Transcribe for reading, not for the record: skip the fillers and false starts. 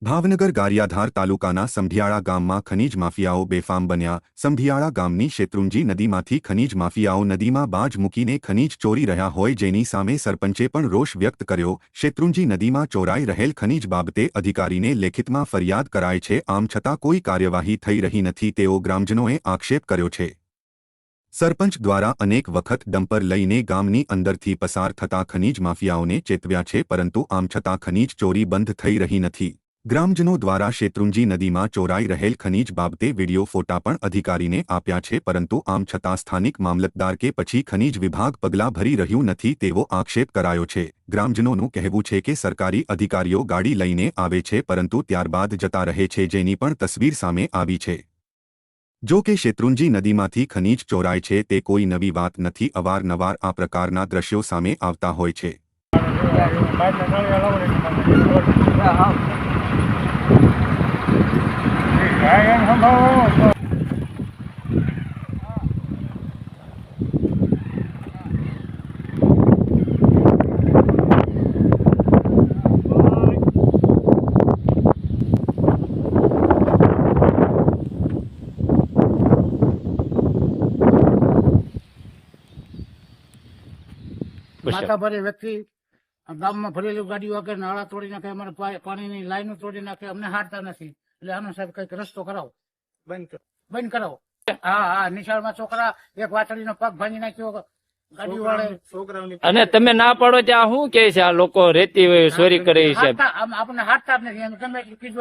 ભાવનગર ગારિયાધાર તાલુકાના સંભિયાળા ગામમાં ખનીજ માફિયાઓ બેફામ બન્યા। સંભિયાળા ગામની શેત્રુંજી નદીમાંથી ખનીજ માફિયાઓ નદીમાં બાજ મૂકીને ખનીજ ચોરી રહ્યા હોય, જેની સામે સરપંચે પણ રોષ વ્યક્ત કર્યો। શેત્રુંજી નદીમાં ચોરાઈ રહેલ ખનીજ બાબતે અધિકારીને લેખિતમાં ફરિયાદ કરાઈ છે, આમ છતાં કોઈ કાર્યવાહી થઈ રહી નથી તેવો ગ્રામજનોએ આક્ષેપ કર્યો છે। સરપંચ દ્વારા અનેક વખત ડમ્પર લઈને ગામની અંદરથી પસાર થતા ખનીજ માફિયાઓને ચેતવ્યા છે, પરંતુ આમ છતાં ખનીજ ચોરી બંધ થઈ રહી નથી। ગ્રામજનો દ્વારા શેત્રુંજી નદીમાં ચોરાઈ રહેલ ખનીજ બાબતે વિડીયો ફોટા પણ અધિકારીને આપ્યા છે, પરંતુ આમ છતાં સ્થાનિક મામલતદાર કે પછી ખનીજ વિભાગ પગલાં ભરી રહ્યું નથી તેવો આક્ષેપ કરાયો છે। ગ્રામજનોનું કહેવું છે કે સરકારી અધિકારીઓ ગાડી લઈને આવે છે, પરંતુ ત્યારબાદ જતા રહે છે, જેની પણ તસવીર સામે આવી છે। જો કે શેત્રુંજી નદીમાંથી ખનીજ ચોરાય છે તે કોઈ નવી વાત નથી। અવારનવાર આ પ્રકારના દ્રશ્યો સામે આવતા હોય છે। માથા ભરે વ્યક્તિ ગામમાં ભરેલી ગાડીઓ આગળ નાળા તોડી નાખે, અમારે પાણીની લાઈનો તોડી નાખે, અમને હારતા નથી। એટલે આનો સાહેબ કઈક રસ્તો કરાવો, બંધ કરાવો। હા, નિશાળમાં છોકરા એક વાછડીનો પગ ભાંગી નાખ્યો ગાડી વાળે, અને તમે ના પાડો ત્યાં શું કે છે? આ લોકો રેતી ચોરી કરે છે, આપણને હારતા જ નથી। ગમે એટલું કીધું